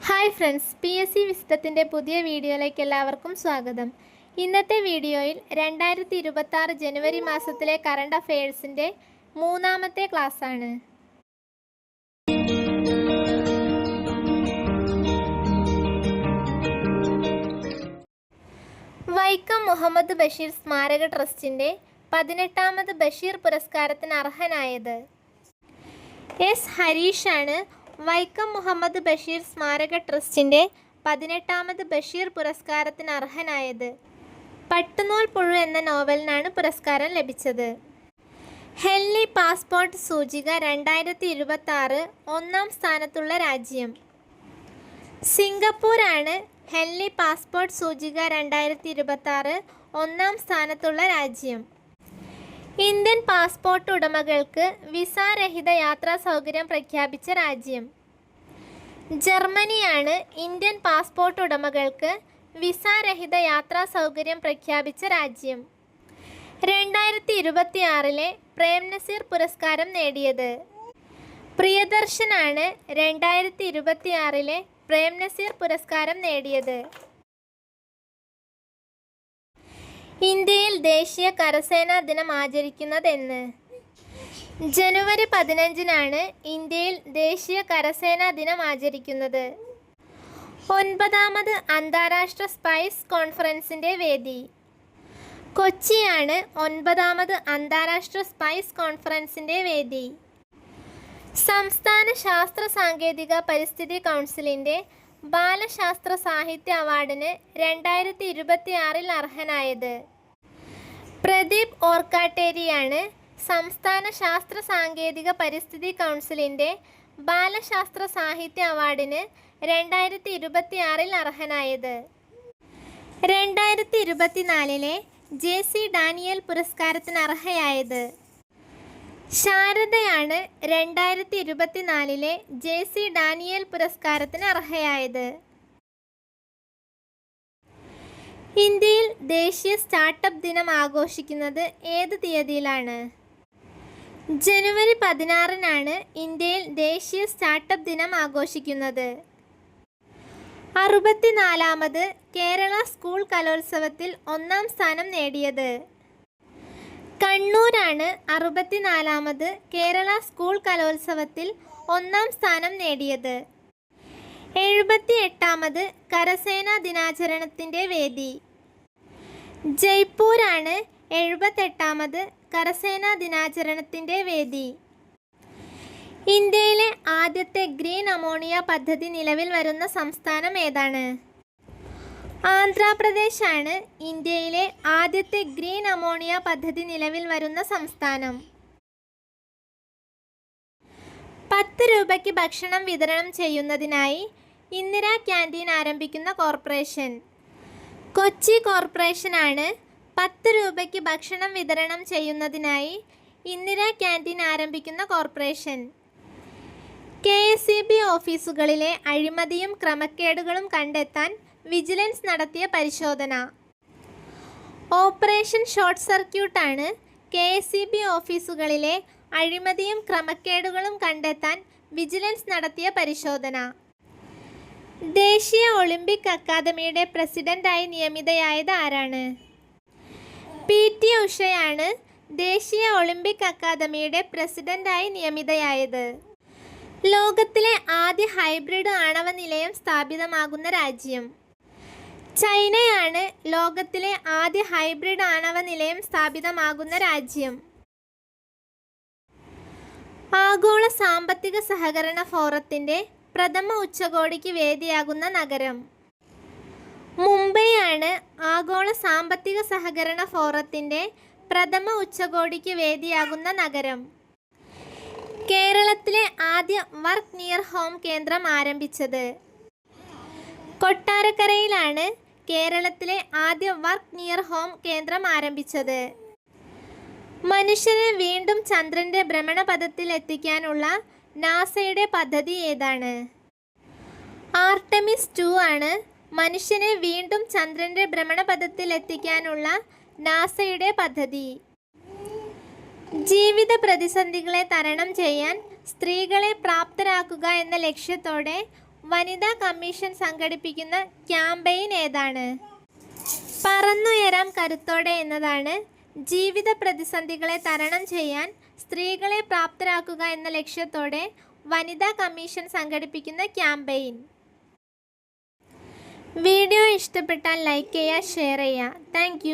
Hi friends, PSC വിസിറ്റത്തിൻ്റെ പുതിയ വീഡിയോയിലേക്ക് എല്ലാവർക്കും സ്വാഗതം. ഇന്നത്തെ വീഡിയോയിൽ 2026 ജനുവരി മാസത്തിലെ കറണ്ട് അഫയേഴ്സിൻ്റെ മൂന്നാമത്തെ ക്ലാസ്സാണ്. വൈക്കം മുഹമ്മദ് ബഷീർ സ്മാരക ട്രസ്റ്റിൻ്റെ 18ാമത് ബഷീർ പുരസ്കാരത്തിന് അർഹനായത്. എസ് ഹരീഷാണ് വൈക്കം മുഹമ്മദ് ബഷീർ സ്മാരക ട്രസ്റ്റിൻ്റെ 18ാമത് ബഷീർ പുരസ്കാരത്തിന് അർഹനായത്. പട്ടുനൂൽ പുഴു എന്ന നോവലിനാണ് പുരസ്കാരം ലഭിച്ചത്. ഹെൻലി പാസ്പോർട്ട് സൂചിക 2026 ഒന്നാം സ്ഥാനത്തുള്ള രാജ്യം. സിംഗപ്പൂരാണ് ഹെൻലി പാസ്പോർട്ട് സൂചിക 2026 ഒന്നാം സ്ഥാനത്തുള്ള രാജ്യം. ഇന്ത്യൻ പാസ്പോർട്ട് ഉടമകൾക്ക് വിസ രഹിത യാത്രാ സൗകര്യം പ്രഖ്യാപിച്ച രാജ്യം. ജർമ്മനിയാണ് ഇന്ത്യൻ പാസ്പോർട്ട് ഉടമകൾക്ക് വിസ രഹിത യാത്രാ സൗകര്യം പ്രഖ്യാപിച്ച രാജ്യം. 2026 പ്രേംനസീർ പുരസ്കാരം നേടിയത്. പ്രിയദർശനാണ് 2026 പ്രേംനസീർ പുരസ്കാരം നേടിയത്. ഇന്ത്യയിൽ ദേശീയ കരസേനാ ദിനം ആചരിക്കുന്നതെന്ന്. ജനുവരി 15 ഇന്ത്യയിൽ ദേശീയ കരസേനാ ദിനം ആചരിക്കുന്നത്. 9ാമത് അന്താരാഷ്ട്ര സ്പൈസ് കോൺഫറൻസിൻ്റെ വേദി. കൊച്ചിയാണ് 9ാമത് അന്താരാഷ്ട്ര സ്പൈസ് കോൺഫറൻസിൻ്റെ വേദി. സംസ്ഥാന ശാസ്ത്ര സാങ്കേതിക പരിസ്ഥിതി കൗൺസിലിൻ്റെ ബാലശാസ്ത്ര സാഹിത്യ അവാർഡിന് 2026 അർഹനായത്. പ്രദീപ് ഓർക്കാട്ടേരിയാണ് സംസ്ഥാന ശാസ്ത്ര സാങ്കേതിക പരിസ്ഥിതി കൗൺസിലിൻ്റെ ബാലശാസ്ത്ര സാഹിത്യ അവാർഡിന് 2026 അർഹനായത്. 2024 JC ഡാനിയൽ പുരസ്കാരത്തിന് അർഹയായത്. ശാരദയാണ് 2024 JC ഡാനിയൽ പുരസ്കാരത്തിന് അർഹയായത്. ഇന്ത്യയിൽ ദേശീയ സ്റ്റാർട്ടപ്പ് ദിനം ആഘോഷിക്കുന്നത് ഏത് തീയതിയിലാണ്? ജനുവരി 16 ഇന്ത്യയിൽ ദേശീയ സ്റ്റാർട്ടപ്പ് ദിനം ആഘോഷിക്കുന്നത്. 64ാമത് കേരള സ്കൂൾ കലോത്സവത്തിൽ ഒന്നാം സ്ഥാനം നേടിയത്. കണ്ണൂരാണ് 64ാമത് കേരള സ്കൂൾ കലോത്സവത്തിൽ ഒന്നാം സ്ഥാനം നേടിയത്. 78ാമത് കരസേനാ ദിനാചരണത്തിൻ്റെ വേദി. ജയ്പൂരാണ് 78ാമത് കരസേനാ ദിനാചരണത്തിൻ്റെ വേദി. ഇന്ത്യയിലെ ആദ്യത്തെ ഗ്രീൻ അമോണിയ പദ്ധതി നിലവിൽ വരുന്ന സംസ്ഥാനം ഏതാണ്? ആന്ധ്രാപ്രദേശാണ് ഇന്ത്യയിലെ ആദ്യത്തെ ഗ്രീൻ അമോണിയ പദ്ധതി നിലവിൽ വരുന്ന സംസ്ഥാനം. 10 രൂപയ്ക്ക് ഭക്ഷണം വിതരണം ചെയ്യുന്നതിനായി ഇന്ദിരാ ക്യാൻറ്റീൻ ആരംഭിക്കുന്ന കോർപ്പറേഷൻ. കൊച്ചി കോർപ്പറേഷനാണ് 10 രൂപയ്ക്ക് ഭക്ഷണം വിതരണം ചെയ്യുന്നതിനായി ഇന്ദിരാ ക്യാൻറ്റീൻ ആരംഭിക്കുന്ന കോർപ്പറേഷൻ. KSEB ഓഫീസുകളിലെ അഴിമതിയും ക്രമക്കേടുകളും കണ്ടെത്താൻ വിജിലൻസ് നടത്തിയ പരിശോധന. ഓപ്പറേഷൻ ഷോർട്ട് സർക്യൂട്ടാണ് KSEB ഓഫീസുകളിലെ അഴിമതിയും ക്രമക്കേടുകളും കണ്ടെത്താൻ വിജിലൻസ് നടത്തിയ പരിശോധന. ദേശീയ ഒളിമ്പിക് അക്കാദമിയുടെ പ്രസിഡന്റായി നിയമിതയായത് ആരാണ്? PT ഉഷയാണ് ദേശീയ ഒളിമ്പിക് അക്കാദമിയുടെ പ്രസിഡന്റായി നിയമിതയായത്. ലോകത്തിലെ ആദ്യ ഹൈബ്രിഡ് ആണവ നിലയം സ്ഥാപിതമാകുന്ന രാജ്യം. ചൈനയാണ് ലോകത്തിലെ ആദ്യ ഹൈബ്രിഡ് ആണവ നിലയം സ്ഥാപിതമാകുന്ന രാജ്യം. ആഗോള സാമ്പത്തിക സഹകരണ ഫോറത്തിൻ്റെ പ്രഥമ ഉച്ചകോടിക്ക് വേദിയാകുന്ന നഗരം. മുംബൈയാണ് ആഗോള സാമ്പത്തിക സഹകരണ ഫോറത്തിൻ്റെ പ്രഥമ ഉച്ചകോടിക്ക് വേദിയാകുന്ന നഗരം. കേരളത്തിലെ ആദ്യ വർക്ക് നിയർ ഹോം കേന്ദ്രം ആരംഭിച്ചത്. കൊട്ടാരക്കരയിലാണ് കേരളത്തിലെ ആദ്യ വർക്ക് നിയർ ഹോം കേന്ദ്രം ആരംഭിച്ചത്. മനുഷ്യനെ വീണ്ടും ചന്ദ്രൻ്റെ ഭ്രമണപഥത്തിൽ എത്തിക്കാനുള്ള നാസയുടെ പദ്ധതി ഏതാണ്? ആർടെമിസ് 2 ആണ് മനുഷ്യനെ വീണ്ടും ചന്ദ്രൻ്റെ ഭ്രമണപഥത്തിൽ എത്തിക്കാനുള്ള നാസയുടെ പദ്ധതി. ജീവിത പ്രതിസന്ധികളെ തരണം ചെയ്യാൻ സ്ത്രീകളെ പ്രാപ്തരാക്കുക എന്ന ലക്ഷ്യത്തോടെ വനിതാ കമ്മീഷൻ സംഘടിപ്പിക്കുന്ന ക്യാമ്പയിൻ ഏതാണ്? പറന്നുയരാം കരുത്തോടെ എന്നതാണ് ജീവിത പ്രതിസന്ധികളെ തരണം ചെയ്യാൻ സ്ത്രീകളെ പ്രാപ്തരാക്കുക എന്ന ലക്ഷ്യത്തോടെ വനിതാ കമ്മീഷൻ സംഘടിപ്പിക്കുന്ന ക്യാമ്പയിൻ. വീഡിയോ ഇഷ്ടപ്പെട്ടാൽ ലൈക്ക് ചെയ്യുക, ഷെയർ ചെയ്യുക. താങ്ക്